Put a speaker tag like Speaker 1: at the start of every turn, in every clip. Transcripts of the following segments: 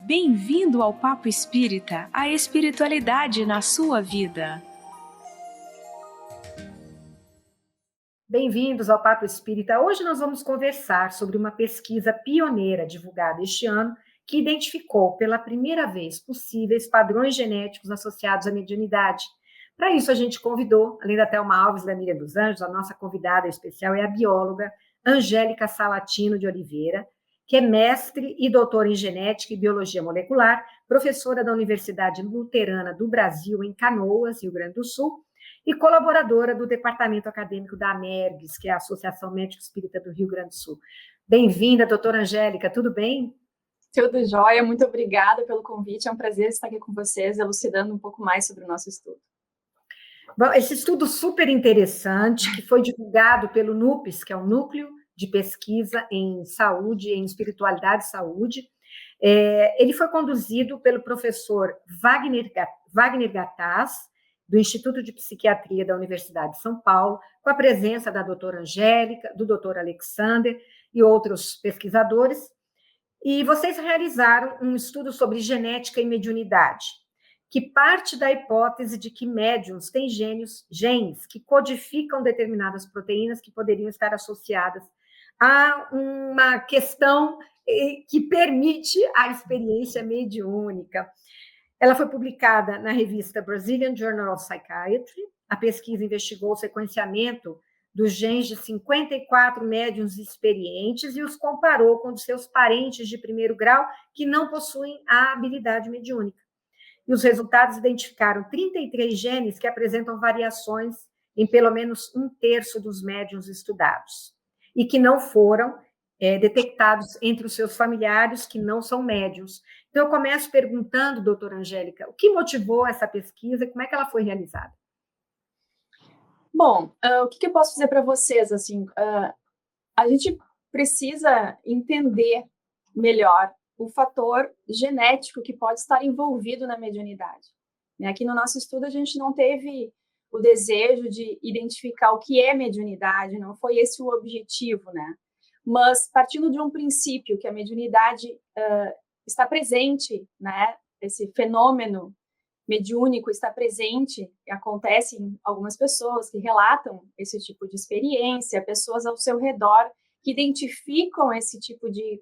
Speaker 1: Bem-vindo ao Papo Espírita, a espiritualidade na sua vida.
Speaker 2: Bem-vindos ao Papo Espírita. Hoje nós vamos conversar sobre uma pesquisa pioneira divulgada este ano que identificou pela primeira vez possíveis padrões genéticos associados à mediunidade. Para isso, a gente convidou, além da Thelma Alves e da Miriam dos Anjos, a nossa convidada especial é a bióloga Angélica Salatino de Oliveira, que é mestre e doutora em genética e biologia molecular, professora da Universidade Luterana do Brasil, em Canoas, Rio Grande do Sul, e colaboradora do Departamento Acadêmico da AMERGS, que é a Associação Médico Espírita do Rio Grande do Sul. Bem-vinda, doutora Angélica, tudo bem?
Speaker 3: Tudo jóia, muito obrigada pelo convite, é um prazer estar aqui com vocês, elucidando um pouco mais sobre o nosso estudo.
Speaker 2: Bom, esse estudo super interessante, que foi divulgado pelo NUPES, que é o Núcleo de Pesquisa em Saúde, em Espiritualidade e Saúde, ele foi conduzido pelo professor Wagner Gataz, do Instituto de Psiquiatria da Universidade de São Paulo, com a presença da doutora Angélica, do doutor Alexander e outros pesquisadores, e vocês realizaram um estudo sobre genética e mediunidade, que parte da hipótese de que médiuns têm genes que codificam determinadas proteínas que poderiam estar associadas a uma questão que permite a experiência mediúnica. Ela foi publicada na revista Brazilian Journal of Psychiatry. A pesquisa investigou o sequenciamento dos genes de 54 médiuns experientes e os comparou com os seus parentes de primeiro grau que não possuem a habilidade mediúnica. E os resultados identificaram 33 genes que apresentam variações em pelo menos um terço dos médiuns estudados e que não foram detectados entre os seus familiares que não são médiuns. Então, eu começo perguntando, doutora Angélica, o que motivou essa pesquisa e como é que ela foi realizada?
Speaker 3: Bom, o que eu posso dizer para vocês? Assim, a gente precisa entender melhor o fator genético que pode estar envolvido na mediunidade. Aqui no nosso estudo, a gente não teve o desejo de identificar o que é mediunidade, não foi esse o objetivo, né? Mas partindo de um princípio que a mediunidade está presente, né? Esse fenômeno mediúnico está presente, acontece em algumas pessoas que relatam esse tipo de experiência, pessoas ao seu redor que identificam esse tipo de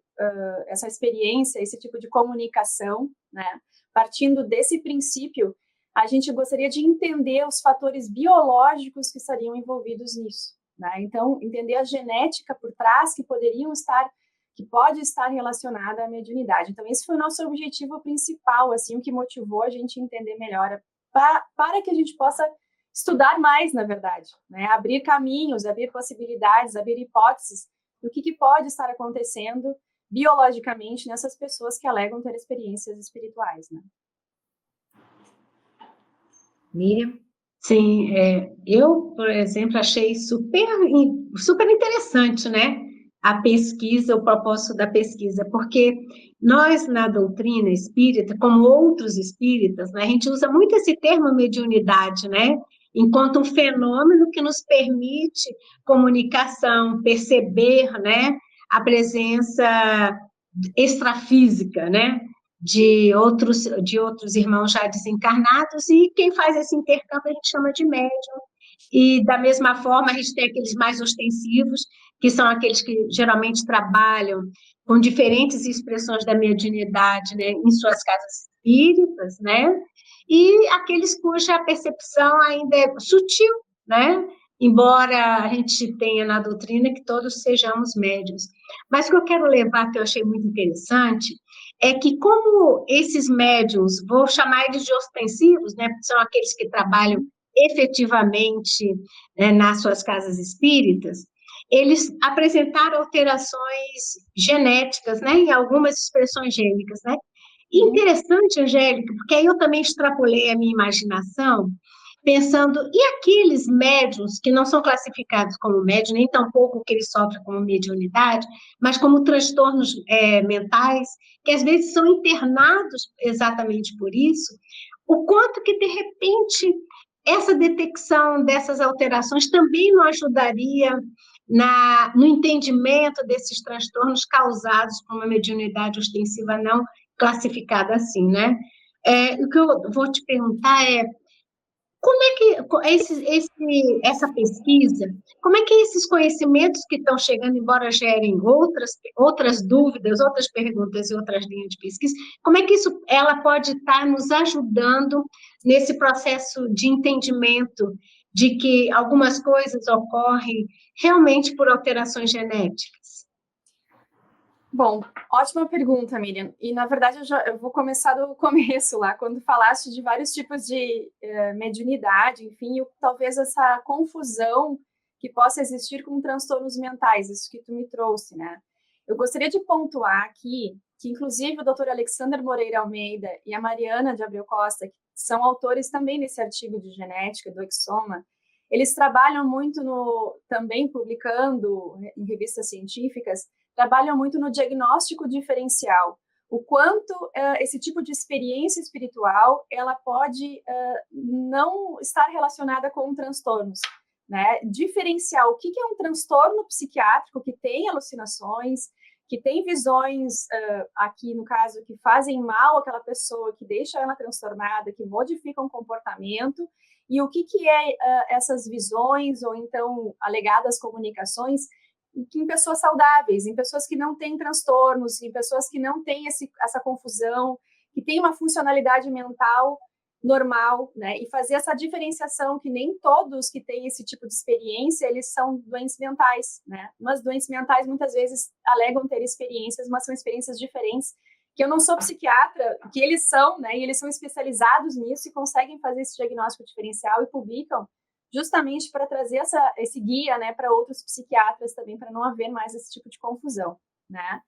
Speaker 3: essa experiência, esse tipo de comunicação, né? Partindo desse princípio, a gente gostaria de entender os fatores biológicos que estariam envolvidos nisso, né? Então, entender a genética por trás que pode estar relacionada à mediunidade. Então, esse foi o nosso objetivo principal, assim, o que motivou a gente a entender melhor, para que a gente possa estudar mais, na verdade, né? Abrir caminhos, abrir possibilidades, abrir hipóteses do que pode estar acontecendo biologicamente nessas pessoas que alegam ter experiências espirituais, né?
Speaker 2: Miriam?
Speaker 4: Sim, eu, por exemplo, achei super interessante, né? A pesquisa, o propósito da pesquisa, porque nós, na doutrina espírita, como outros espíritas, né, a gente usa muito esse termo mediunidade, né? Enquanto um fenômeno que nos permite comunicação, perceber, né, a presença extrafísica, né? De outros irmãos já desencarnados, e quem faz esse intercâmbio a gente chama de médium. E, da mesma forma, a gente tem aqueles mais ostensivos, que são aqueles que geralmente trabalham com diferentes expressões da mediunidade, né, em suas casas espíritas, né, e aqueles cuja percepção ainda é sutil, né, embora a gente tenha na doutrina que todos sejamos médiuns. Mas o que eu quero levar, que eu achei muito interessante, é que como esses médiuns, vou chamar eles de ostensivos, né, porque são aqueles que trabalham efetivamente, né, nas suas casas espíritas, eles apresentaram alterações genéticas, né, em algumas expressões gênicas, né. E interessante, Angélica, porque aí eu também extrapolei a minha imaginação, pensando, e aqueles médiuns que não são classificados como médiuns, nem tampouco que eles sofrem como mediunidade, mas como transtornos mentais, que às vezes são internados exatamente por isso, o quanto que, de repente, essa detecção dessas alterações também não ajudaria no entendimento desses transtornos causados por uma mediunidade ostensiva não classificada assim, né? O que eu vou te perguntar é como é que essa pesquisa, como é que esses conhecimentos que estão chegando, embora gerem outras dúvidas, outras perguntas e outras linhas de pesquisa, como é que ela pode estar nos ajudando nesse processo de entendimento de que algumas coisas ocorrem realmente por alterações genéticas?
Speaker 3: Bom, ótima pergunta, Miriam. E, na verdade, eu vou começar do começo lá, quando falaste de vários tipos de mediunidade, enfim, talvez essa confusão que possa existir com transtornos mentais, isso que tu me trouxe, né? Eu gostaria de pontuar aqui que, inclusive, o Dr. Alexander Moreira Almeida e a Mariana de Abreu Costa, que são autores também nesse artigo de genética do exoma, eles trabalham muito também publicando em revistas científicas, trabalham muito no diagnóstico diferencial, o quanto esse tipo de experiência espiritual ela pode não estar relacionada com transtornos, né? Diferenciar o que é um transtorno psiquiátrico que tem alucinações, que tem visões, aqui no caso, que fazem mal àquela pessoa, que deixam ela transtornada, que modificam o comportamento, e o que é essas visões, ou então alegadas comunicações, que em pessoas saudáveis, em pessoas que não têm transtornos, em pessoas que não têm essa confusão, que têm uma funcionalidade mental normal, né? E fazer essa diferenciação que nem todos que têm esse tipo de experiência, eles são doentes mentais, né? Mas doentes mentais muitas vezes alegam ter experiências, mas são experiências diferentes, que eu não sou psiquiatra, que eles são, né? E eles são especializados nisso e conseguem fazer esse diagnóstico diferencial e publicam justamente para trazer esse guia, né, para outros psiquiatras também, para não haver mais esse tipo de confusão, né?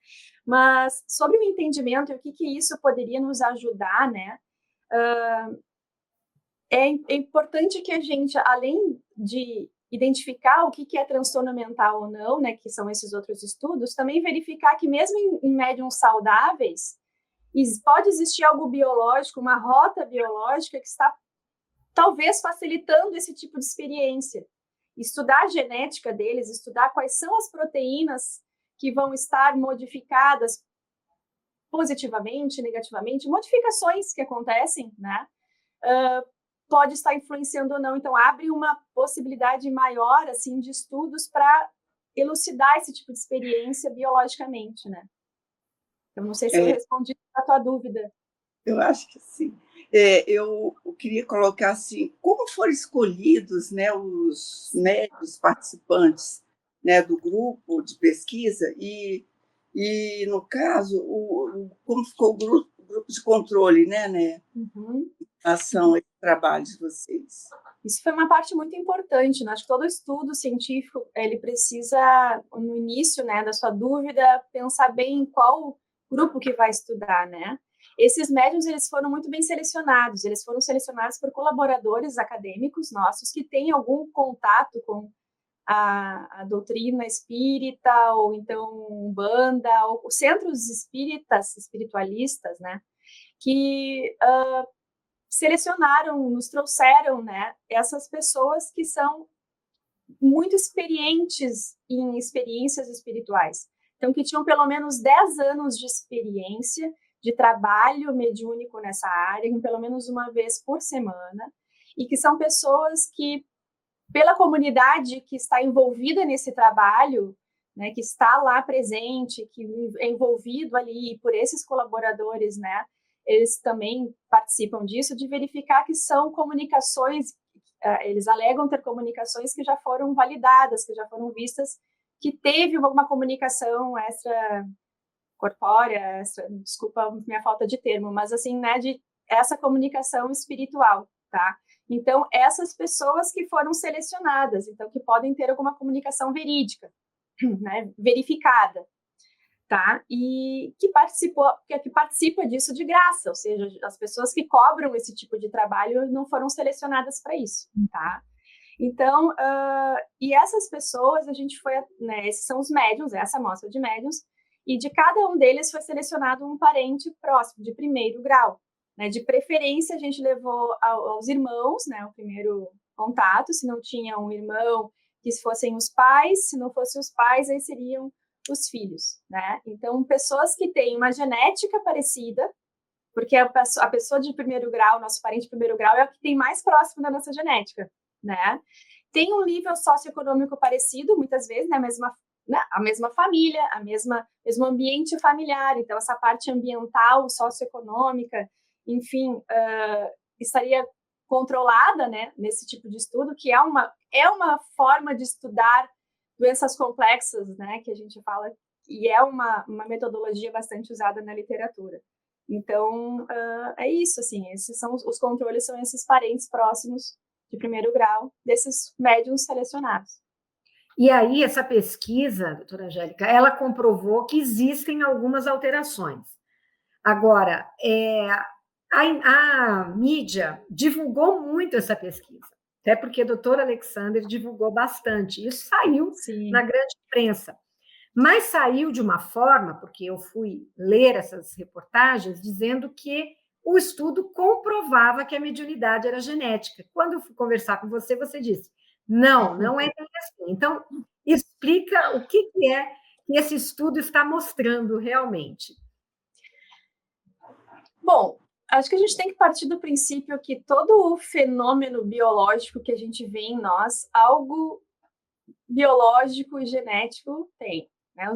Speaker 3: Mas sobre o entendimento e o que isso poderia nos ajudar, né? É importante que a gente, além de identificar o que é transtorno mental ou não, né, que são esses outros estudos, também verificar que mesmo em médiums saudáveis, pode existir algo biológico, uma rota biológica que está talvez facilitando esse tipo de experiência. Estudar a genética deles, estudar quais são as proteínas que vão estar modificadas positivamente, negativamente, modificações que acontecem, né? Pode estar influenciando ou não. Então, abre uma possibilidade maior, assim, de estudos para elucidar esse tipo de experiência biologicamente, né? Eu não sei se eu respondi a tua dúvida.
Speaker 5: Eu acho que sim. Eu queria colocar assim, como foram escolhidos, né, os médicos participantes, né, do grupo de pesquisa e no caso, como ficou o grupo de controle, né,
Speaker 3: Uhum.
Speaker 5: em relação a esse trabalho de vocês?
Speaker 3: Isso foi uma parte muito importante, né? Acho que todo estudo científico, ele precisa, no início, né, da sua dúvida, pensar bem em qual grupo que vai estudar, né? Esses médiuns, eles foram muito bem selecionados, eles foram selecionados por colaboradores acadêmicos nossos que têm algum contato com a doutrina espírita, ou então Umbanda, ou centros espíritas, espiritualistas, né? Que selecionaram, nos trouxeram, né, essas pessoas que são muito experientes em experiências espirituais. Então, que tinham pelo menos 10 anos de experiência, de trabalho mediúnico nessa área, pelo menos uma vez por semana, e que são pessoas que, pela comunidade que está envolvida nesse trabalho, né, que está lá presente, que é envolvido ali por esses colaboradores, né, eles também participam disso, de verificar que são comunicações, eles alegam ter comunicações que já foram validadas, que já foram vistas, que teve uma comunicação extracorpórea, desculpa minha falta de termo, mas assim, né, de essa comunicação espiritual, tá? Então, essas pessoas que foram selecionadas, então, que podem ter alguma comunicação verídica, né, verificada, tá? E que participa disso de graça, ou seja, as pessoas que cobram esse tipo de trabalho não foram selecionadas para isso, tá? Então, e essas pessoas, a gente foi, né, esses são os médiuns, essa amostra de médiuns, e de cada um deles foi selecionado um parente próximo, de primeiro grau, né? De preferência, a gente levou aos irmãos, né, o primeiro contato, se não tinha um irmão, que fossem os pais, se não fossem os pais, aí seriam os filhos, né? Então, pessoas que têm uma genética parecida, Porque a pessoa de primeiro grau, nosso parente de primeiro grau, é o que tem mais próximo da nossa genética, né? Tem um nível socioeconômico parecido, muitas vezes, né? A mesma família, mesmo ambiente familiar. Então, essa parte ambiental, socioeconômica, enfim, estaria controlada, né, nesse tipo de estudo, que é uma forma de estudar doenças complexas, né, que a gente fala, e é uma metodologia bastante usada na literatura. Então, é isso, assim, os controles são esses parentes próximos de primeiro grau desses médiums selecionados.
Speaker 2: E aí, essa pesquisa, doutora Angélica, ela comprovou que existem algumas alterações. Agora, a mídia divulgou muito essa pesquisa, até porque o doutor Alexander divulgou bastante. Isso saiu na grande imprensa. Mas saiu de uma forma, porque eu fui ler essas reportagens, dizendo que o estudo comprovava que a mediunidade era genética. Quando eu fui conversar com você, você disse, não é assim. Então, explica o que é que esse estudo está mostrando realmente.
Speaker 3: Bom, acho que a gente tem que partir do princípio que todo o fenômeno biológico que a gente vê em nós, algo biológico e genético tem. Né?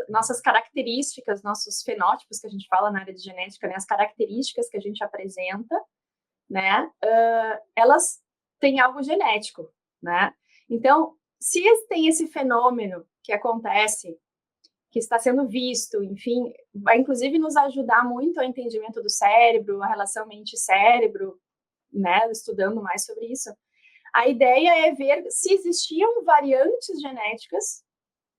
Speaker 3: Nossas características, nossos fenótipos, que a gente fala na área de genética, né? As características que a gente apresenta, né? Elas têm algo genético. Né? Então, se tem esse fenômeno que acontece, que está sendo visto, enfim, vai inclusive nos ajudar muito ao entendimento do cérebro, a relação mente-cérebro, né? Estudando mais sobre isso. A ideia é ver se existiam variantes genéticas,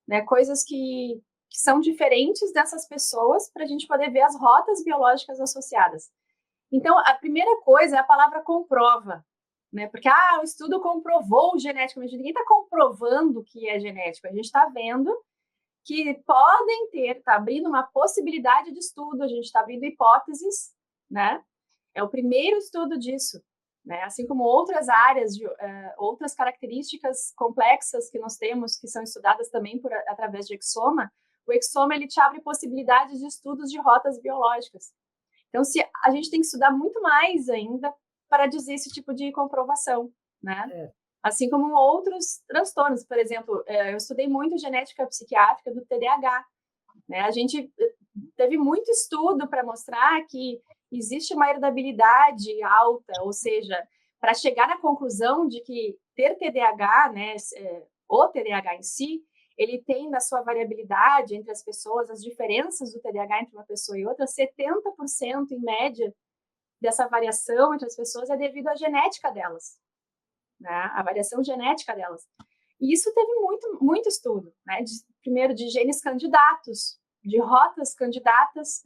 Speaker 3: né, coisas que são diferentes dessas pessoas, para a gente poder ver as rotas biológicas associadas. Então, a primeira coisa é a palavra comprova, né? Porque o estudo comprovou geneticamente. Ninguém está comprovando que é genético. A gente está vendo que podem ter, está abrindo uma possibilidade de estudo, a gente está abrindo hipóteses, né? É o primeiro estudo disso. Né? Assim como outras áreas, outras características complexas que nós temos, que são estudadas também através de exoma, o exoma ele te abre possibilidades de estudos de rotas biológicas. Então, a gente tem que estudar muito mais ainda para dizer esse tipo de comprovação, né? Assim como outros transtornos. Por exemplo, eu estudei muito genética psiquiátrica do TDAH. Né? A gente teve muito estudo para mostrar que existe uma heredabilidade alta, ou seja, para chegar na conclusão de que ter TDAH, né, o TDAH em si, ele tem na sua variabilidade entre as pessoas, as diferenças do TDAH entre uma pessoa e outra, 70% em média dessa variação entre as pessoas é devido à genética delas, né, a variação genética delas. E isso teve muito estudo, né, primeiro de genes candidatos, de rotas candidatas,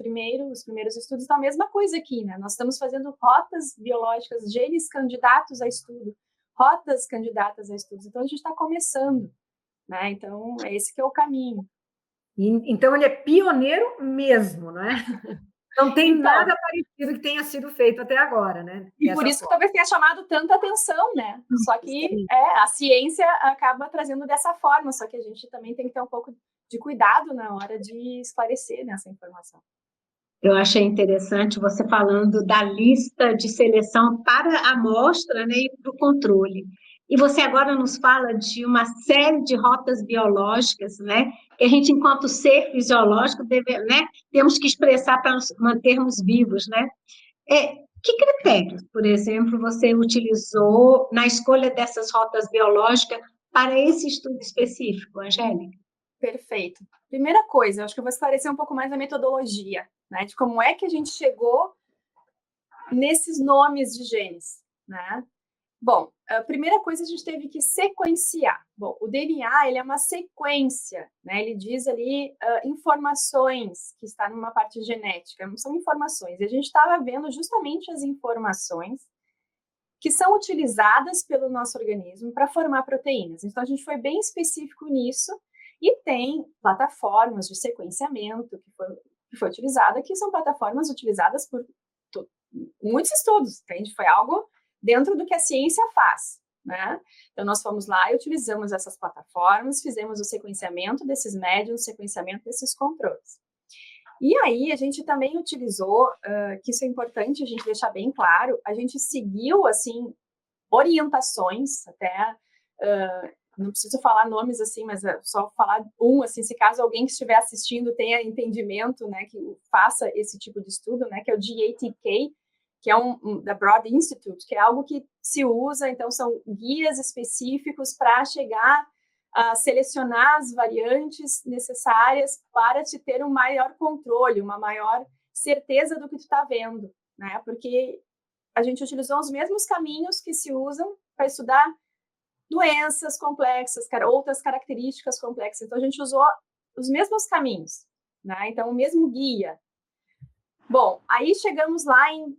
Speaker 3: os primeiros estudos da mesma coisa aqui, né? Nós estamos fazendo rotas biológicas, genes candidatos a estudo, rotas candidatas a estudos. Então, a gente está começando, né? Então, esse que é o caminho.
Speaker 2: Então, ele é pioneiro mesmo, né? Não tem nada parecido que tenha sido feito até agora, né?
Speaker 3: E por isso que talvez tenha chamado tanta atenção, né? Só que a ciência acaba trazendo dessa forma, só que a gente também tem que ter um pouco de cuidado na hora de esclarecer nessa informação.
Speaker 4: Eu achei interessante você falando da lista de seleção para a amostra, né, e para o controle. E você agora nos fala de uma série de rotas biológicas, né, que a gente, enquanto ser fisiológico, temos que expressar para nos mantermos vivos, né? Que critérios, por exemplo, você utilizou na escolha dessas rotas biológicas para esse estudo específico, Angélica?
Speaker 3: Perfeito. Primeira coisa, eu acho que eu vou esclarecer um pouco mais a metodologia, né, de como é que a gente chegou nesses nomes de genes, né? Bom, a primeira coisa a gente teve que sequenciar. Bom, o DNA ele é uma sequência, né? Ele diz ali informações que está numa parte genética, são informações. E a gente estava vendo justamente as informações que são utilizadas pelo nosso organismo para formar proteínas. Então, a gente foi bem específico nisso e tem plataformas de sequenciamento que foi utilizada, que são plataformas utilizadas por muitos estudos, entende? Foi algo dentro do que a ciência faz, né? Então, nós fomos lá e utilizamos essas plataformas, fizemos o sequenciamento desses médiums, o sequenciamento desses controles. E aí a gente também utilizou, que isso é importante a gente deixar bem claro, a gente seguiu, assim, orientações, até, não preciso falar nomes assim, mas só falar assim, se caso alguém que estiver assistindo tenha entendimento, né, que faça esse tipo de estudo, né, que é o GATK, que é da Broad Institute, que é algo que se usa, então são guias específicos para chegar a selecionar as variantes necessárias para te ter um maior controle, uma maior certeza do que tu está vendo, né, porque a gente utilizou os mesmos caminhos que se usam para estudar doenças complexas, outras características complexas. Então, a gente usou os mesmos caminhos, né? Então, o mesmo guia. Bom, aí chegamos lá em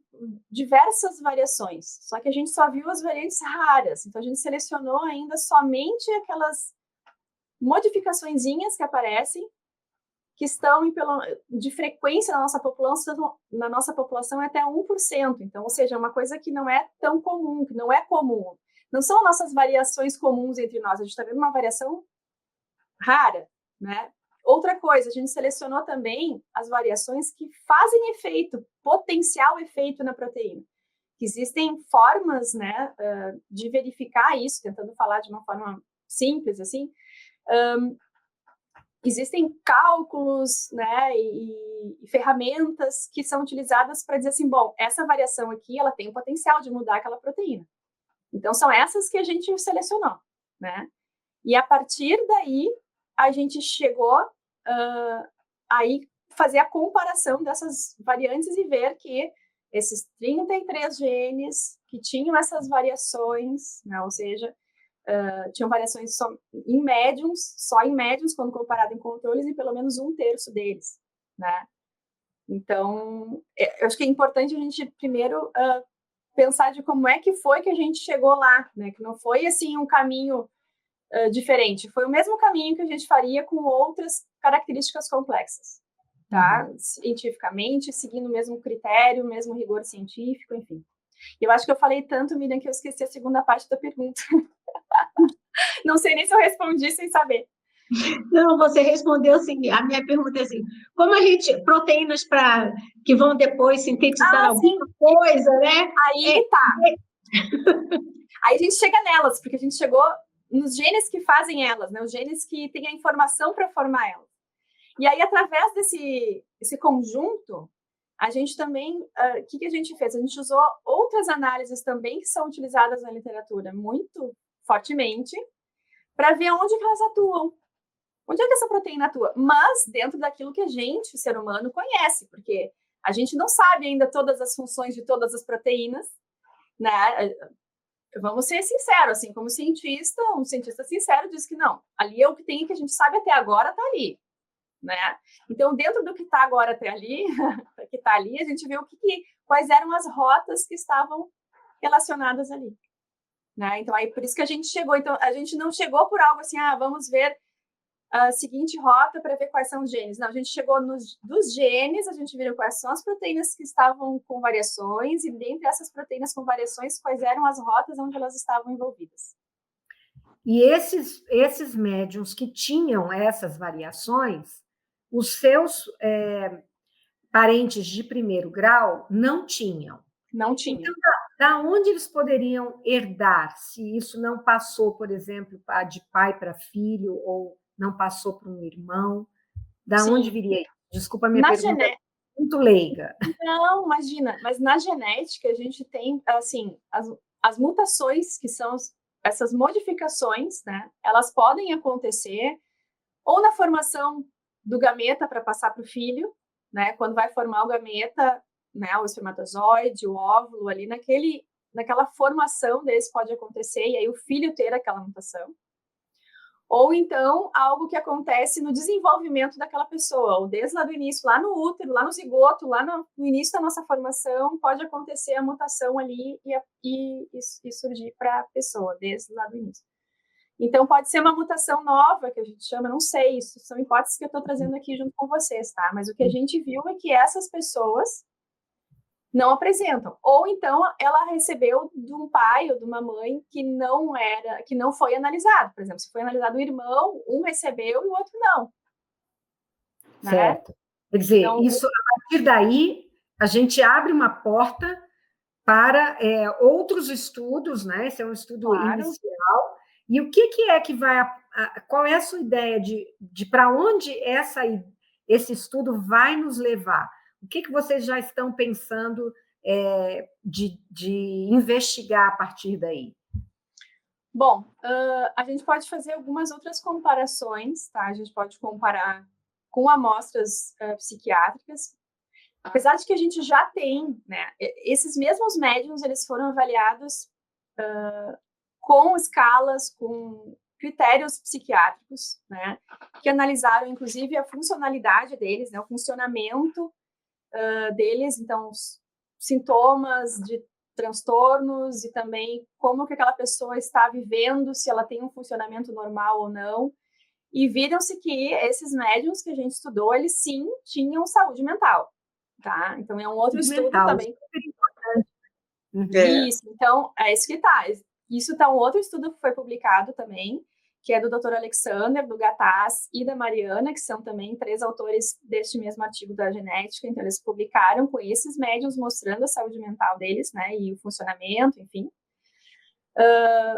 Speaker 3: diversas variações, só que a gente só viu as variantes raras. Então, a gente selecionou ainda somente aquelas modificaçõezinhas que aparecem, que estão de frequência na nossa população é até 1%. Então, ou seja, é uma coisa que não é tão comum, que não é comum. Não são nossas variações comuns entre nós, a gente está vendo uma variação rara, né? Outra coisa, a gente selecionou também as variações que fazem efeito, potencial efeito na proteína. Que existem formas, né, de verificar isso, tentando falar de uma forma simples, assim, existem cálculos, né, e ferramentas que são utilizadas para dizer assim, bom, essa variação aqui, ela tem o potencial de mudar aquela proteína. Então, são essas que a gente selecionou, né? E a partir daí, a gente chegou aí fazer a comparação dessas variantes e ver que esses 33 genes que tinham essas variações, né, ou seja, tinham variações só em médiums, quando comparado em controles, e pelo menos 1/3 deles, né? Então, eu acho que é importante a gente primeiro pensar de como é que foi que a gente chegou lá, né? Que não foi, assim, um caminho diferente, foi o mesmo caminho que a gente faria com outras características complexas, tá? Cientificamente, seguindo o mesmo critério, o mesmo rigor científico, enfim. Eu acho que eu falei tanto, Miriam, que eu esqueci a segunda parte da pergunta. Não sei nem se eu respondi sem saber.
Speaker 4: Não, você respondeu assim, a minha pergunta é assim, como a gente, proteínas que vão depois sintetizar alguma coisa, né?
Speaker 3: Aí tá. Aí a gente chega nelas, porque a gente chegou nos genes que fazem elas, né? Os genes que têm a informação para formar elas. E aí, através desse conjunto, a gente também, o que a gente fez? A gente usou outras análises também que são utilizadas na literatura muito fortemente para ver onde que elas atuam. Onde é que essa proteína atua? Mas dentro daquilo que a gente, o ser humano, conhece, porque a gente não sabe ainda todas as funções de todas as proteínas, né? Vamos ser sinceros, assim, como cientista, um cientista sincero diz que não, ali é o que tem, que a gente sabe até agora, está ali, né? Então, dentro do que está agora até ali, que está ali, a gente vê quais eram as rotas que estavam relacionadas ali, né? Então, aí por isso que a gente chegou. Então, a gente não chegou por algo assim, vamos ver a seguinte rota para ver quais são os genes. Não, a gente chegou dos genes, a gente viu quais são as proteínas que estavam com variações, e dentre essas proteínas com variações, quais eram as rotas onde elas estavam envolvidas.
Speaker 2: E esses médiums que tinham essas variações, os seus parentes de primeiro grau não tinham.
Speaker 3: Não tinham.
Speaker 2: Então, da onde eles poderiam herdar, se isso não passou, por exemplo, de pai para filho, ou não passou para um irmão? Da onde viria isso? Desculpa, a minha pergunta é muito leiga.
Speaker 3: Não, imagina, mas na genética a gente tem, assim, as mutações, que são essas modificações, né? Elas podem acontecer ou na formação do gameta para passar para o filho, né? Quando vai formar o gameta, né? O espermatozoide, o óvulo ali, naquela formação desse pode acontecer, e aí o filho ter aquela mutação. Ou então, algo que acontece no desenvolvimento daquela pessoa, ou desde lá do início, lá no útero, lá no zigoto, lá no início da nossa formação, pode acontecer a mutação ali e surgir para a pessoa, desde lá do início. Então, pode ser uma mutação nova, que a gente chama, não sei, isso são hipóteses que eu estou trazendo aqui junto com vocês, tá? Mas o que a gente viu é que essas pessoas não apresentam. Ou então ela recebeu de um pai ou de uma mãe que não foi analisado. Por exemplo, se foi analisado o irmão, um recebeu e o outro não.
Speaker 2: Certo.
Speaker 3: Né?
Speaker 2: Quer dizer,
Speaker 3: Então,
Speaker 2: isso, a partir daí, a gente abre uma porta para outros estudos, né? Esse é um estudo
Speaker 3: claro.
Speaker 2: inicial. E o que é que vai... qual é a sua ideia de para onde esse estudo vai nos levar? O que vocês já estão pensando de investigar a partir daí?
Speaker 3: Bom, a gente pode fazer algumas outras comparações, tá? A gente pode comparar com amostras psiquiátricas, apesar de que a gente já tem, né? Esses mesmos médiums, eles foram avaliados com escalas, com critérios psiquiátricos, né? Que analisaram, inclusive, a funcionalidade deles, né? O funcionamento deles, então, os sintomas de transtornos e também como que aquela pessoa está vivendo, se ela tem um funcionamento normal ou não. E viram-se que esses médiums que a gente estudou, eles sim tinham saúde mental, tá? Então, é um outro estudo
Speaker 2: Mental,
Speaker 3: também.
Speaker 2: super importante.
Speaker 3: Isso, então, é isso que tá. Isso tá um outro estudo que foi publicado também, que é do Dr. Alexander, do Gataz e da Mariana, que são também 3 autores deste mesmo artigo da genética. Então, eles publicaram com esses médiums mostrando a saúde mental deles, né, e o funcionamento, enfim.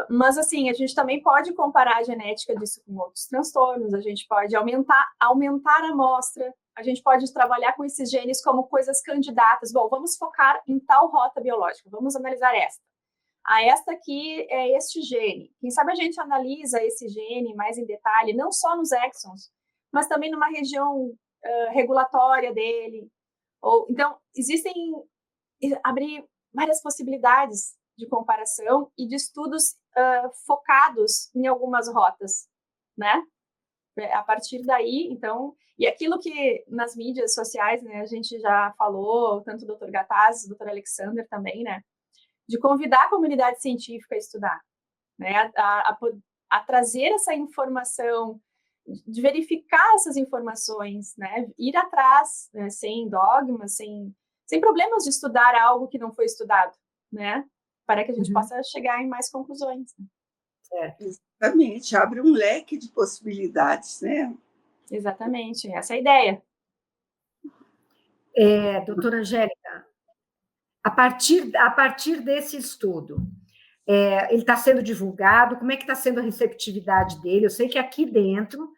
Speaker 3: Mas, assim, a gente também pode comparar a genética disso com outros transtornos, a gente pode aumentar a amostra, a gente pode trabalhar com esses genes como coisas candidatas. Bom, vamos focar em tal rota biológica, vamos analisar esta. Esta aqui é este gene. Quem sabe a gente analisa esse gene mais em detalhe, não só nos exons, mas também numa região regulatória dele. Então, abrir várias possibilidades de comparação e de estudos focados em algumas rotas, né? A partir daí, então, e aquilo que nas mídias sociais, né, a gente já falou, tanto o Dr. Gataz, o Dr. Alexander também, né, de convidar a comunidade científica a estudar, né, a trazer essa informação, de verificar essas informações, né, ir atrás, né, sem dogmas, sem problemas de estudar algo que não foi estudado, né, para que a gente possa chegar em mais conclusões.
Speaker 2: Certo.
Speaker 5: Exatamente, abre um leque de possibilidades, né?
Speaker 3: Exatamente, essa é a ideia.
Speaker 2: Doutora Angélica, a partir desse estudo, ele está sendo divulgado, como é que está sendo a receptividade dele? Eu sei que aqui dentro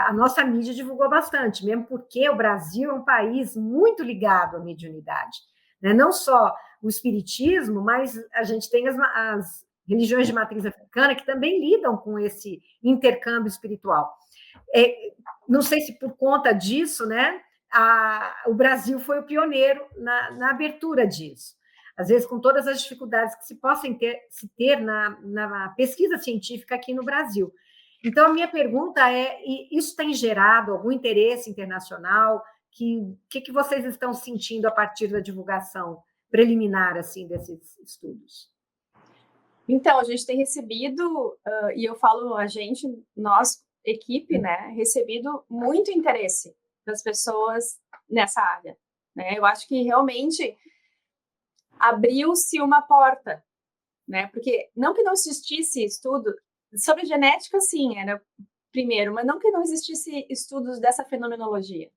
Speaker 2: a nossa mídia divulgou bastante, mesmo porque o Brasil é um país muito ligado à mediunidade, né? Não só o espiritismo, mas a gente tem as religiões de matriz africana que também lidam com esse intercâmbio espiritual. Não sei se por conta disso, né, o Brasil foi o pioneiro na abertura disso. Às vezes, com todas as dificuldades que se possam ter na pesquisa científica aqui no Brasil. Então, a minha pergunta é, isso tem gerado algum interesse internacional? O que vocês estão sentindo a partir da divulgação preliminar assim, desses estudos?
Speaker 3: Então, a gente tem recebido, e eu falo nós, equipe, né, recebido muito interesse das pessoas nessa área, né? Eu acho que realmente abriu-se uma porta, né? Porque não que não existisse estudo sobre genética, sim, era primeiro, mas não que não existisse estudos dessa fenomenologia.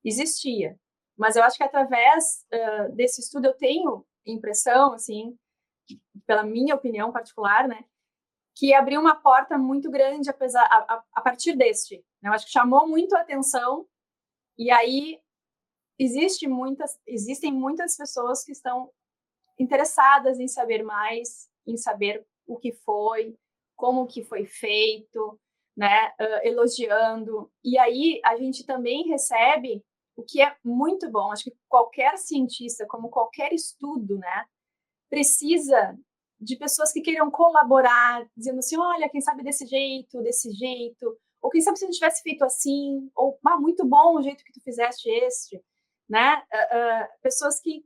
Speaker 3: Existia, mas eu acho que através desse estudo eu tenho impressão, assim, pela minha opinião particular, né, que abriu uma porta muito grande a partir deste. Né? Eu acho que chamou muito a atenção e aí existem muitas pessoas que estão interessadas em saber mais, em saber o que foi, como que foi feito, né, elogiando. E aí a gente também recebe o que é muito bom. Acho que qualquer cientista, como qualquer estudo, né, precisa de pessoas que queiram colaborar, dizendo assim, olha, quem sabe desse jeito, ou quem sabe se a gente tivesse feito assim, ou muito bom o jeito que tu fizeste este, né? Pessoas que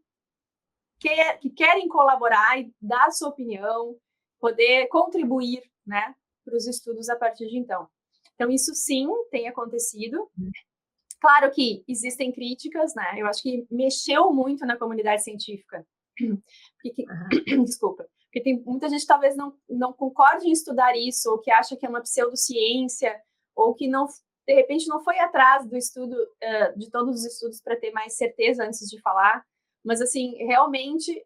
Speaker 3: querem colaborar e dar a sua opinião, poder contribuir, né, para os estudos a partir de então. Então, isso sim tem acontecido. Claro que existem críticas, né? Eu acho que mexeu muito na comunidade científica. Desculpa. Porque tem muita gente que talvez não concorde em estudar isso, ou que acha que é uma pseudociência, ou que não de repente não foi atrás do estudo, de todos os estudos para ter mais certeza antes de falar, mas assim, realmente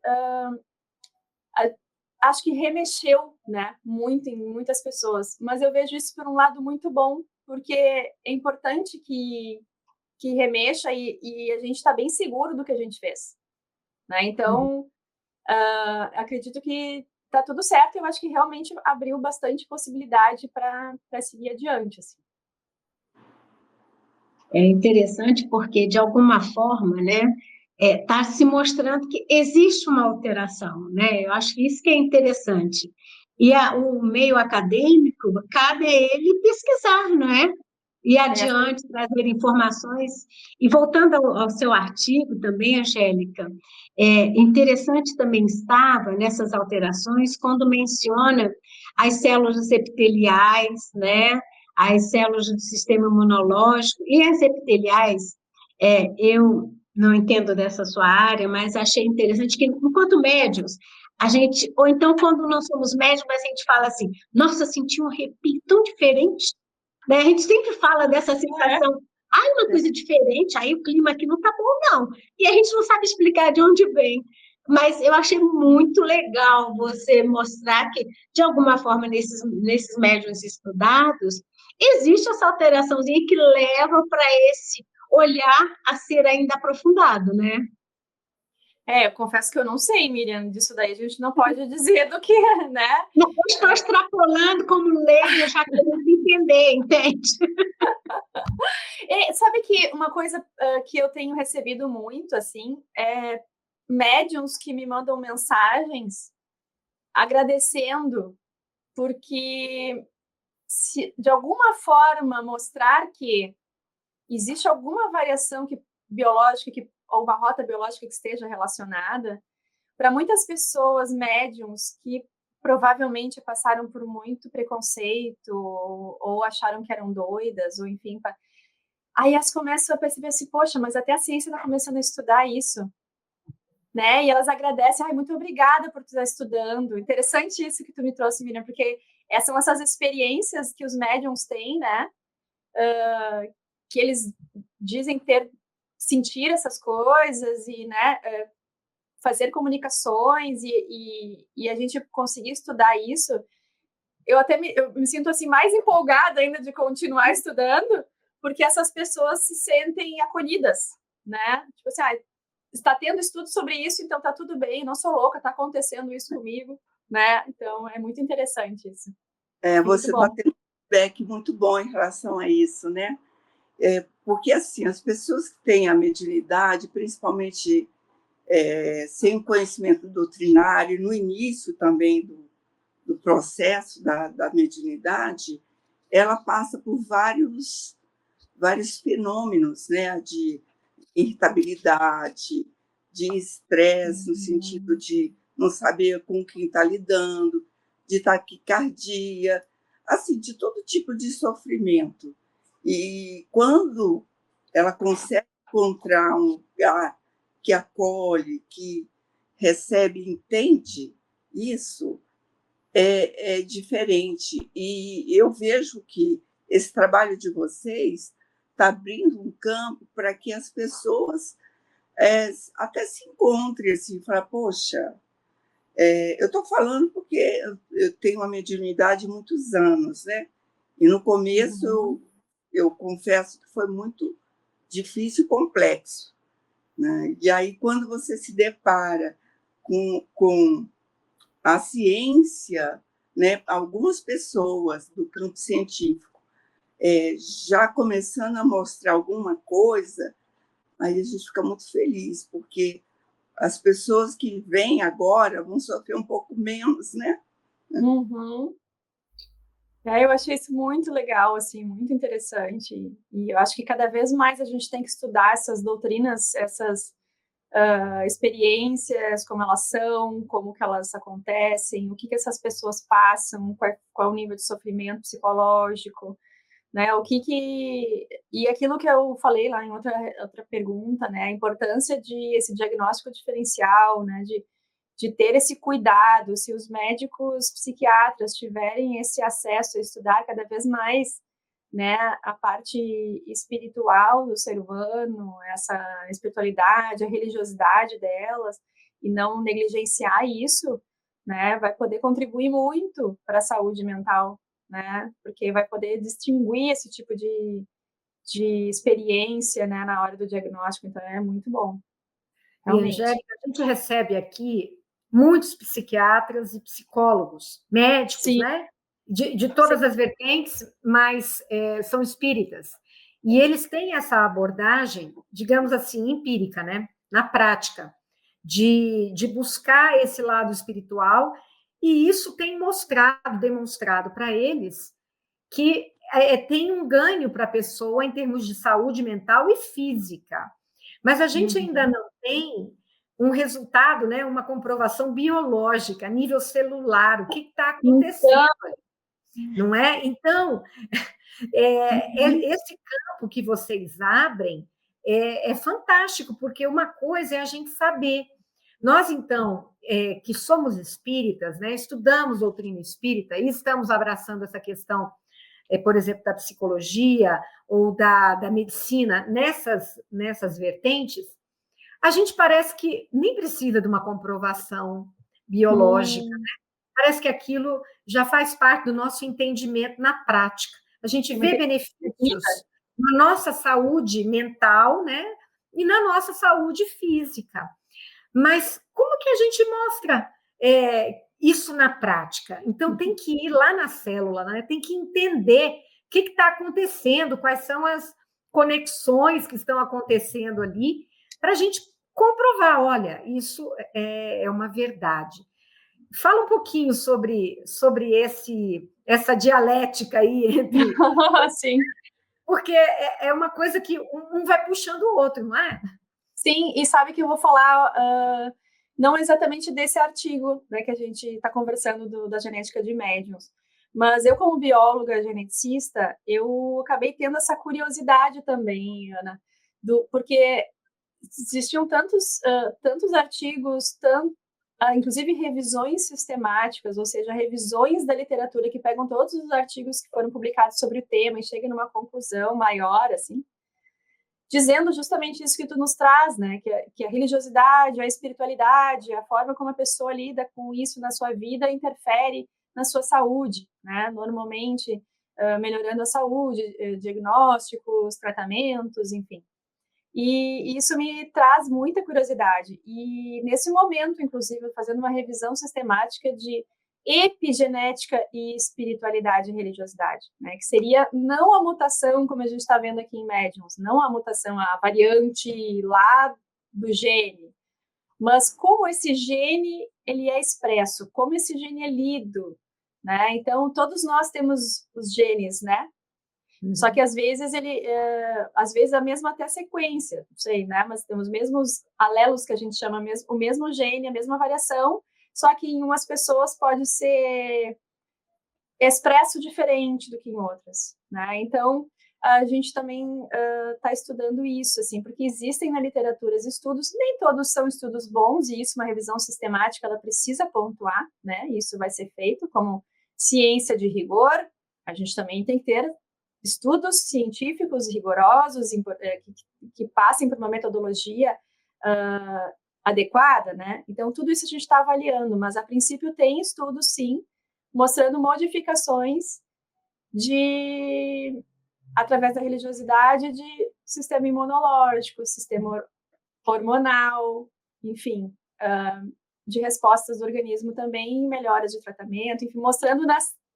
Speaker 3: acho que remexeu, né, muito em muitas pessoas, mas eu vejo isso por um lado muito bom, porque é importante que remexa e a gente está bem seguro do que a gente fez, né? Então, acredito que tá tudo certo e eu acho que realmente abriu bastante possibilidade para seguir adiante, assim.
Speaker 4: É interessante porque, de alguma forma, né, está se mostrando que existe uma alteração, né? Eu acho que isso que é interessante. E o meio acadêmico, cabe a ele pesquisar, não é? Ir adiante, trazer informações. E voltando ao seu artigo também, Angélica, interessante também estava nessas alterações quando menciona as células epiteliais, né? As células do sistema imunológico e as epiteliais. Eu não entendo dessa sua área, mas achei interessante que, enquanto médios, a gente, ou então quando não somos médicos, mas a gente fala assim, nossa, senti um arrepio tão diferente, né? A gente sempre fala dessa sensação, ai, uma coisa diferente, aí o clima aqui não está bom, não. E a gente não sabe explicar de onde vem. Mas eu achei muito legal você mostrar que, de alguma forma, nesses médiuns estudados, existe essa alteraçãozinha que leva para esse olhar a ser ainda aprofundado, né?
Speaker 3: Eu confesso que eu não sei, Miriam, disso daí a gente não pode dizer do que, né?
Speaker 4: Não estou extrapolando como leigo, eu já quero entender, entende?
Speaker 3: Sabe que uma coisa que eu tenho recebido muito, assim, é médiums que me mandam mensagens agradecendo, porque se de alguma forma mostrar que existe alguma variação biológica ou uma rota biológica que esteja relacionada, para muitas pessoas médiums que provavelmente passaram por muito preconceito ou acharam que eram doidas, ou enfim, aí elas começam a perceber assim, poxa, mas até a ciência está começando a estudar isso, né? E elas agradecem, muito obrigada por tu estar estudando. Interessante isso que tu me trouxe, Miriam, porque são essas experiências que os médiums têm, né? Que eles dizem sentir essas coisas e, né, fazer comunicações e a gente conseguir estudar isso. Eu me sinto assim mais empolgada ainda de continuar estudando, porque essas pessoas se sentem acolhidas, né? Tipo assim, está tendo estudo sobre isso, então tá tudo bem, não sou louca, tá acontecendo isso comigo, né? Então é muito interessante isso.
Speaker 5: Você está tendo um feedback muito bom em relação a isso, né? Porque, assim, as pessoas que têm a mediunidade, principalmente sem conhecimento doutrinário, no início também do processo da mediunidade, ela passa por vários fenômenos, né, de irritabilidade, de estresse, no sentido de não saber com quem está lidando, de taquicardia, assim, de todo tipo de sofrimento. E quando ela consegue encontrar um lugar que acolhe, que recebe, entende isso, é diferente. E eu vejo que esse trabalho de vocês está abrindo um campo para que as pessoas até se encontrem, assim, falar, poxa, eu estou falando porque eu tenho uma mediunidade há muitos anos, né? E no começo eu confesso que foi muito difícil e complexo, né? E aí, quando você se depara com a ciência, né, algumas pessoas do campo científico já começando a mostrar alguma coisa, aí a gente fica muito feliz, porque as pessoas que vêm agora vão sofrer um pouco menos, né?
Speaker 3: Uhum. Eu achei isso muito legal, assim, muito interessante. E eu acho que cada vez mais a gente tem que estudar essas doutrinas, essas experiências, como elas são, como que elas acontecem, o que essas pessoas passam, qual é o nível de sofrimento psicológico, né? E aquilo que eu falei lá em outra pergunta, né? A importância de esse diagnóstico diferencial, né? De ter esse cuidado, se os médicos psiquiatras tiverem esse acesso a estudar cada vez mais né, a parte espiritual do ser humano, essa espiritualidade, a religiosidade delas, e não negligenciar isso, né, vai poder contribuir muito para a saúde mental, né, porque vai poder distinguir esse tipo de experiência, né, na hora do diagnóstico, então é muito bom,
Speaker 2: E,
Speaker 3: realmente.
Speaker 2: Angélica, a gente recebe aqui muitos psiquiatras e psicólogos, médicos,
Speaker 3: Sim,
Speaker 2: né? De todas
Speaker 3: sim.
Speaker 2: as vertentes, mas são espíritas. E eles têm essa abordagem, digamos assim, empírica, né? Na prática, de buscar esse lado espiritual, e isso tem demonstrado para eles que tem um ganho para a pessoa em termos de saúde mental e física. Mas a gente ainda não tem um resultado, né, uma comprovação biológica, a nível celular, o que está acontecendo, não é? Então, esse campo que vocês abrem é fantástico, porque uma coisa é a gente saber. Nós, então, que somos espíritas, né, estudamos doutrina espírita e estamos abraçando essa questão, por exemplo, da psicologia ou da medicina nessas vertentes, a gente parece que nem precisa de uma comprovação biológica, né? Parece que aquilo já faz parte do nosso entendimento na prática. A gente vê benefícios na nossa saúde mental, né? E na nossa saúde física. Mas como que a gente mostra isso na prática? Então, tem que ir lá na célula, né? Tem que entender o que está acontecendo, quais são as conexões que estão acontecendo ali, para a gente comprovar, olha, isso é uma verdade. Fala um pouquinho sobre essa dialética aí entre...
Speaker 3: Sim.
Speaker 2: Porque é uma coisa que um vai puxando o outro, não é?
Speaker 3: Sim, e sabe que eu vou falar não exatamente desse artigo, né, que a gente está conversando da genética de médiuns, mas eu, como bióloga geneticista, eu acabei tendo essa curiosidade também, Ana, porque existiam tantos artigos, inclusive revisões sistemáticas, ou seja, revisões da literatura que pegam todos os artigos que foram publicados sobre o tema e chegam numa conclusão maior, assim, dizendo justamente isso que tu nos traz, né? Que a religiosidade, a espiritualidade, a forma como a pessoa lida com isso na sua vida interfere na sua saúde, né? Normalmente, melhorando a saúde, diagnósticos, tratamentos, enfim. E isso me traz muita curiosidade. E nesse momento, inclusive, fazendo uma revisão sistemática de epigenética e espiritualidade e religiosidade, né? Que seria não a mutação, como a gente está vendo aqui em Médiuns, não a mutação, a variante lá do gene, mas como esse gene ele é expresso, como esse gene é lido, né? Então, todos nós temos os genes, né? Só que às vezes às vezes a mesma até sequência, não sei, né? Mas temos os mesmos alelos que a gente chama o mesmo gene, a mesma variação, só que em umas pessoas pode ser expresso diferente do que em outras, né? Então a gente também está estudando isso, assim, porque existem na literatura estudos, nem todos são estudos bons, e isso uma revisão sistemática ela precisa pontuar, né? Isso vai ser feito como ciência de rigor. A gente também tem que ter estudos científicos rigorosos que passem por uma metodologia adequada, né? Então, tudo isso a gente está avaliando, mas a princípio tem estudos, sim, mostrando modificações através da religiosidade de sistema imunológico, sistema hormonal, enfim, de respostas do organismo também, melhoras de tratamento, enfim, mostrando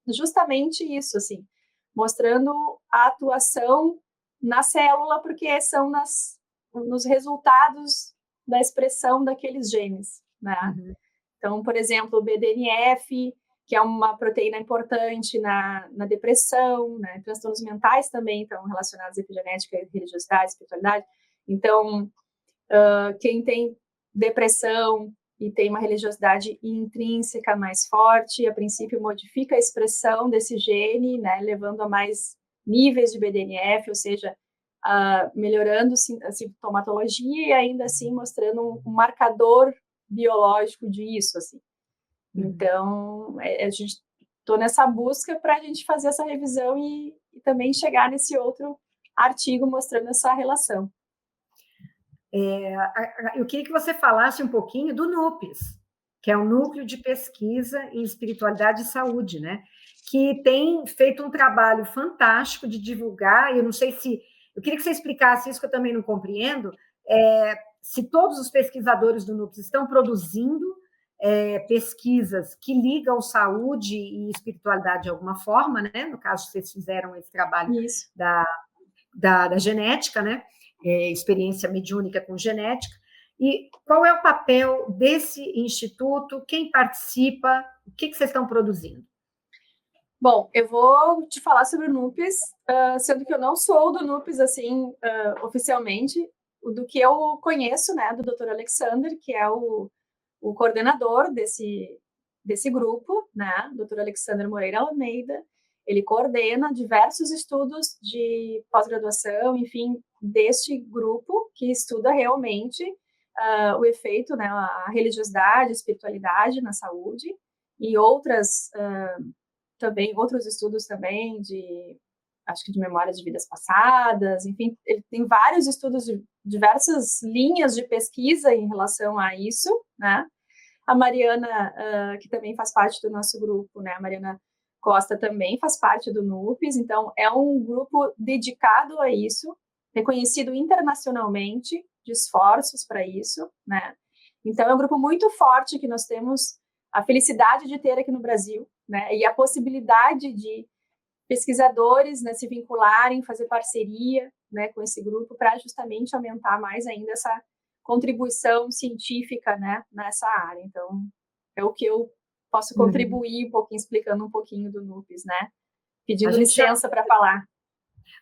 Speaker 3: justamente isso, assim, mostrando a atuação na célula, porque são nos resultados da expressão daqueles genes, né? Uhum. Então, por exemplo, o BDNF, que é uma proteína importante na depressão, né? Transtornos mentais também estão relacionados à epigenética, religiosidade, espiritualidade. Então, quem tem depressão e tem uma religiosidade intrínseca mais forte, a princípio modifica a expressão desse gene, né, levando a mais níveis de BDNF, ou seja, melhorando a sintomatologia e ainda assim mostrando um marcador biológico disso, assim. Então, a gente estou nessa busca para a gente fazer essa revisão e também chegar nesse outro artigo mostrando essa relação.
Speaker 2: Eu queria que você falasse um pouquinho do NUPES, que é o Núcleo de Pesquisa em Espiritualidade e Saúde, né? Que tem feito um trabalho fantástico de divulgar. Eu não sei se... Eu queria que você explicasse isso, que eu também não compreendo, se todos os pesquisadores do NUPES estão produzindo pesquisas que ligam saúde e espiritualidade de alguma forma, né? No caso, vocês fizeram esse trabalho da genética, né? Experiência mediúnica com genética. E qual é o papel desse instituto? Quem participa? O que vocês estão produzindo?
Speaker 3: Bom, eu vou te falar sobre o NUPES, sendo que eu não sou do NUPES, assim, oficialmente. Do que eu conheço, né, do Dr. Alexander, que é o coordenador desse grupo, né, Dr. Alexander Moreira Almeida. Ele coordena diversos estudos de pós-graduação, enfim, deste grupo que estuda realmente o efeito, né, a religiosidade, a espiritualidade na saúde, e outros estudos também acho que de memória de vidas passadas, enfim, ele tem vários estudos de diversas linhas de pesquisa em relação a isso, né? A Mariana, que também faz parte do nosso grupo, né? A Mariana Costa também faz parte do NUPES, então é um grupo dedicado a isso, reconhecido internacionalmente, de esforços para isso, né? Então é um grupo muito forte que nós temos a felicidade de ter aqui no Brasil, né? E a possibilidade de pesquisadores, né, se vincularem, fazer parceria, né, com esse grupo para justamente aumentar mais ainda essa contribuição científica, né, nessa área. Então, é o que eu posso contribuir um pouquinho, explicando um pouquinho do NUPES, né? Pedindo licença para falar.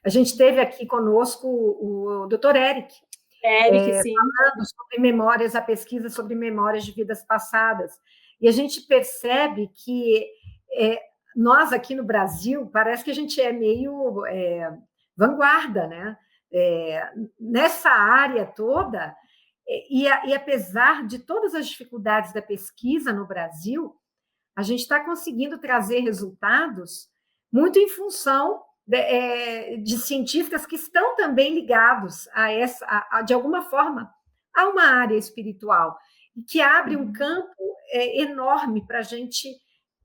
Speaker 2: A gente teve aqui conosco o Dr. Eric,
Speaker 3: sim.
Speaker 2: Falando sobre memórias, a pesquisa sobre memórias de vidas passadas. E a gente percebe que nós aqui no Brasil, parece que a gente é meio vanguarda, né? Nessa área toda, e apesar de todas as dificuldades da pesquisa no Brasil, a gente está conseguindo trazer resultados muito em função de cientistas que estão também ligados de alguma forma, a uma área espiritual, e que abre um campo enorme para a gente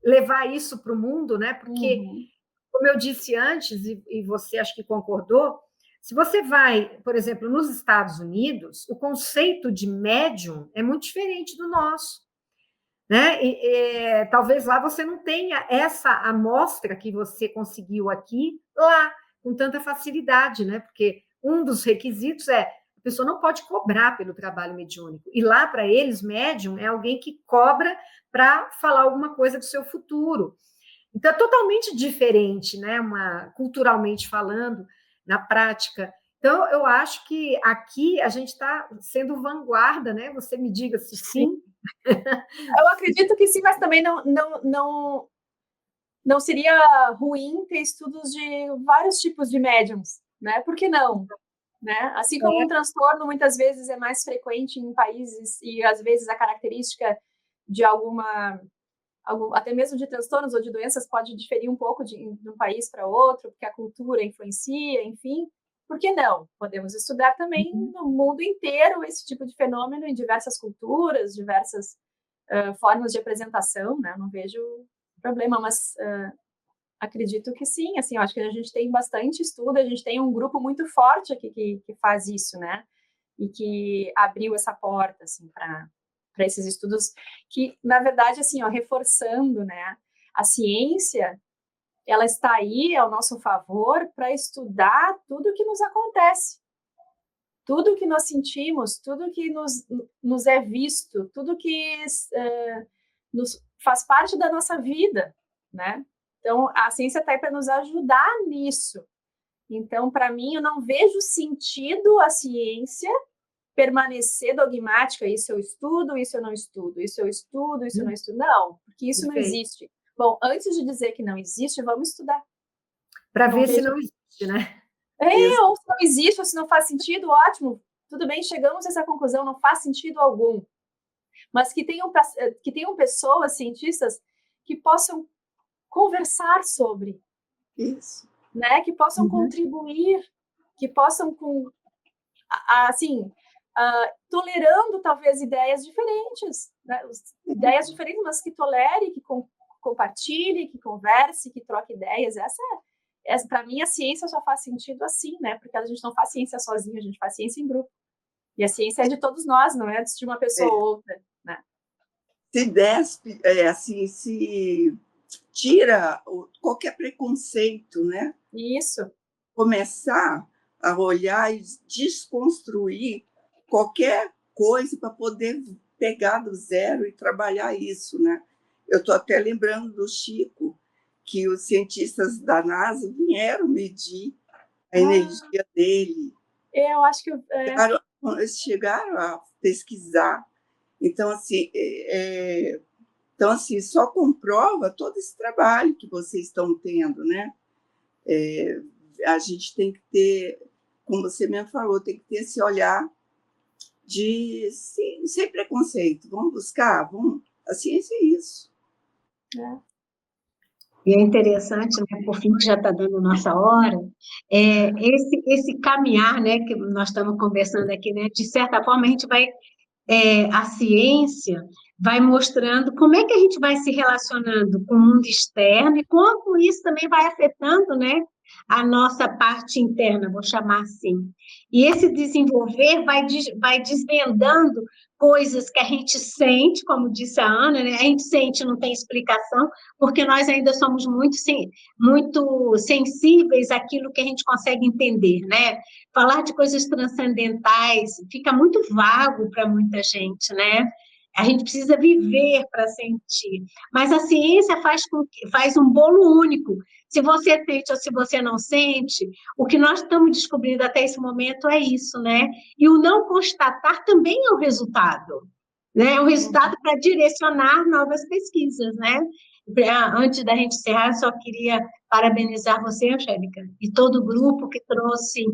Speaker 2: levar isso para o mundo, né? Porque, como eu disse antes, e você acho que concordou, se você vai, por exemplo, nos Estados Unidos, o conceito de médium é muito diferente do nosso, né? Talvez lá você não tenha essa amostra que você conseguiu aqui, lá, com tanta facilidade, né? Porque um dos requisitos a pessoa não pode cobrar pelo trabalho mediúnico. E lá, para eles, médium é alguém que cobra para falar alguma coisa do seu futuro. Então, é totalmente diferente, né? Culturalmente falando, na prática. Então, eu acho que aqui a gente está sendo vanguarda, né? Você me diga se sim.
Speaker 3: Eu acredito que sim, mas também não seria ruim ter estudos de vários tipos de médiums, né? Por que não? Né? Assim como um transtorno muitas vezes é mais frequente em países e às vezes a característica de até mesmo de transtornos ou de doenças pode diferir um pouco de um país para outro, porque a cultura influencia, enfim. Por que não? Podemos estudar também no mundo inteiro esse tipo de fenômeno em diversas culturas, diversas formas de apresentação, né? Não vejo problema, mas acredito que sim, assim, eu acho que a gente tem bastante estudo, a gente tem um grupo muito forte aqui que faz isso, né? E que abriu essa porta, assim, para esses estudos que, na verdade, assim, reforçando, né? A ciência, ela está aí ao nosso favor para estudar tudo o que nos acontece, tudo o que nós sentimos, tudo que nos é visto, tudo que nos faz parte da nossa vida, né? Então, a ciência está aí para nos ajudar nisso. Então, para mim, eu não vejo sentido a ciência permanecer dogmática, isso eu estudo, isso eu não estudo, isso eu estudo, isso eu não estudo. Não, porque isso não existe. Bom, antes de dizer que não existe, vamos estudar.
Speaker 2: Para ver se não existe, né?
Speaker 3: Ou se não existe, ou se não faz sentido, ótimo. Tudo bem, chegamos a essa conclusão, não faz sentido algum. Mas que tenham pessoas, cientistas, que possam conversar sobre.
Speaker 5: Isso.
Speaker 3: né? Que possam contribuir, que possam, assim, tolerando talvez ideias diferentes, né? Ideias diferentes, mas que tolere, que compartilhe, que converse, que troque ideias. Essa para mim, a ciência só faz sentido assim, né? Porque a gente não faz ciência sozinho, a gente faz ciência em grupo. E a ciência é de todos nós, não é de uma pessoa ou outra, né?
Speaker 5: Se despe, assim, se tira qualquer preconceito, né?
Speaker 3: Isso.
Speaker 5: Começar a olhar e desconstruir qualquer coisa para poder pegar do zero e trabalhar isso, né? Eu estou até lembrando do Chico, que os cientistas da NASA vieram medir a energia dele.
Speaker 3: Eu acho que...
Speaker 5: Eles chegaram a pesquisar. Então, assim, só comprova todo esse trabalho que vocês estão tendo, né? A gente tem que ter, como você mesmo falou, tem que ter esse olhar sem preconceito. Vamos buscar, a ciência é isso.
Speaker 4: E é interessante, né, por fim, que já está dando nossa hora, esse caminhar, né, que nós estamos conversando aqui, né, de certa forma a gente vai, a ciência vai mostrando como é que a gente vai se relacionando com o mundo externo e como isso também vai afetando, né, a nossa parte interna, vou chamar assim. E esse desenvolver vai desvendando coisas que a gente sente, como disse a Ana, né? A gente sente, não tem explicação, porque nós ainda somos muito sensíveis àquilo que a gente consegue entender, né? Falar de coisas transcendentais fica muito vago para muita gente, né? A gente precisa viver para sentir. Mas a ciência faz um bolo único. Se você sente ou se você não sente, o que nós estamos descobrindo até esse momento é isso, né? E o não constatar também é um resultado, né? É um resultado para direcionar novas pesquisas, né? Antes da gente encerrar, só queria parabenizar você, Angélica, e todo o grupo que trouxe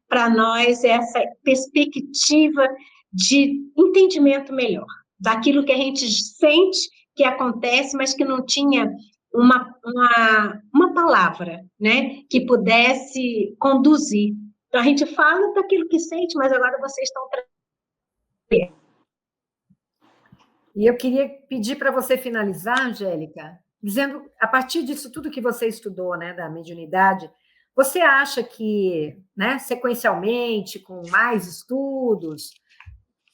Speaker 4: para nós essa perspectiva de entendimento melhor daquilo que a gente sente que acontece, mas que não tinha uma palavra, né, que pudesse conduzir. Então, a gente fala daquilo que sente, mas agora vocês estão trazendo.
Speaker 2: E eu queria pedir para você finalizar, Angélica, dizendo, a partir disso tudo que você estudou, né, da mediunidade, você acha que, né, sequencialmente, com mais estudos,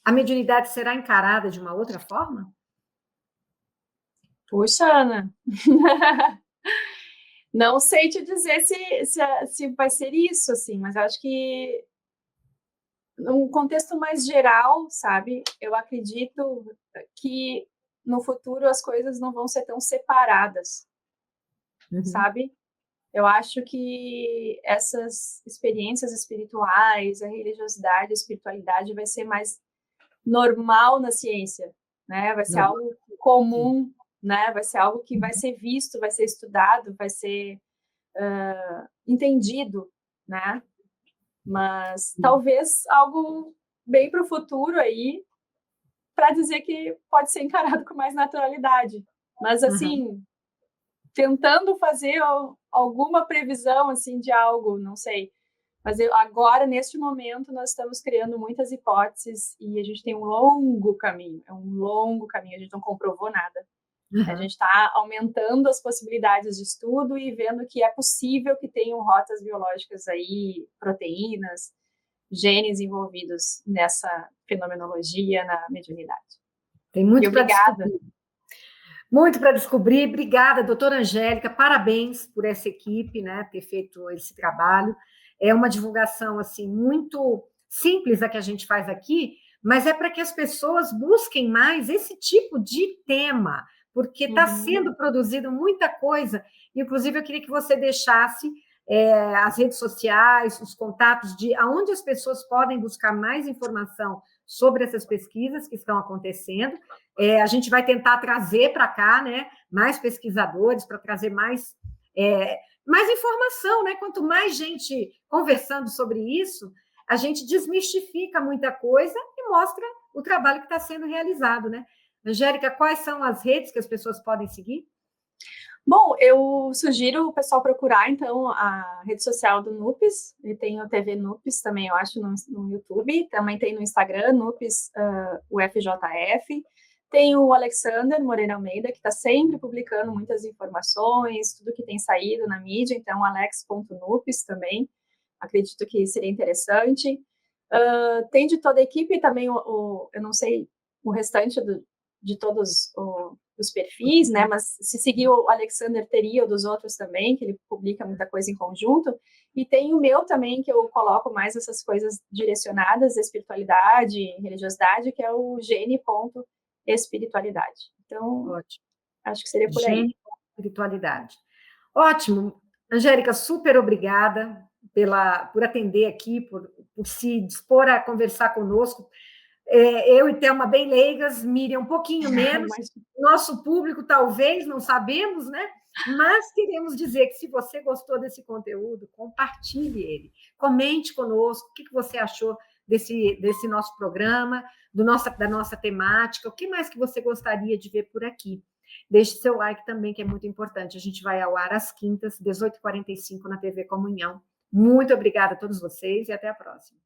Speaker 2: a mediunidade será encarada de uma outra forma?
Speaker 3: Puxa, Ana, não sei te dizer se vai ser isso, assim, mas acho que num contexto mais geral, sabe, eu acredito que no futuro as coisas não vão ser tão separadas, sabe? Eu acho que essas experiências espirituais, a religiosidade, a espiritualidade vai ser mais normal na ciência, né? Vai ser algo comum, né? Vai ser algo que vai ser visto, vai ser estudado, vai ser entendido, né? Mas talvez algo bem para o futuro aí, para dizer que pode ser encarado com mais naturalidade. Mas assim, tentando fazer alguma previsão assim de algo, não sei. Mas agora, neste momento, nós estamos criando muitas hipóteses e a gente tem um longo caminho, a gente não comprovou nada. A gente está aumentando as possibilidades de estudo e vendo que é possível que tenham rotas biológicas aí, proteínas, genes envolvidos nessa fenomenologia, na mediunidade.
Speaker 2: Tem muito para
Speaker 3: obrigada.
Speaker 2: descobrir. Muito para descobrir. Obrigada, doutora Angélica. Parabéns por essa equipe, né, ter feito esse trabalho. É uma divulgação assim muito simples a que a gente faz aqui, mas é para que as pessoas busquem mais esse tipo de tema, porque está sendo produzido muita coisa. Inclusive, eu queria que você deixasse as redes sociais, os contatos de aonde as pessoas podem buscar mais informação sobre essas pesquisas que estão acontecendo. A gente vai tentar trazer para cá, né, mais pesquisadores, para trazer mais informação, né? Quanto mais gente conversando sobre isso, a gente desmistifica muita coisa e mostra o trabalho que está sendo realizado, né? Angélica, quais são as redes que as pessoas podem seguir?
Speaker 3: Bom, eu sugiro o pessoal procurar, então, a rede social do NUPES, e tem o TV NUPES também, eu acho, no YouTube, também tem no Instagram, NUPES UFJF, tem o Alexander Moreira Almeida, que está sempre publicando muitas informações, tudo que tem saído na mídia, então, alex.nupes também, acredito que seria interessante. Tem de toda a equipe também, eu não sei o restante de todos os perfis, né? Mas se seguir o Alexander, teria o dos outros também, que ele publica muita coisa em conjunto. E tem o meu também, que eu coloco mais essas coisas direcionadas à espiritualidade, religiosidade, que é o gene.espiritualidade. Então,
Speaker 2: Ótimo.
Speaker 3: acho que seria por aí.
Speaker 2: Espiritualidade. Ótimo. Angélica, super obrigada por atender aqui, por se dispor a conversar conosco. Eu e Thelma bem leigas, Miriam um pouquinho menos, nosso público talvez, não sabemos, né? Mas queremos dizer que se você gostou desse conteúdo, compartilhe ele, comente conosco o que você achou desse nosso programa, da nossa temática, o que mais que você gostaria de ver por aqui. Deixe seu like também, que é muito importante. A gente vai ao ar às quintas, 18h45, na TV Comunhão. Muito obrigada a todos vocês e até a próxima.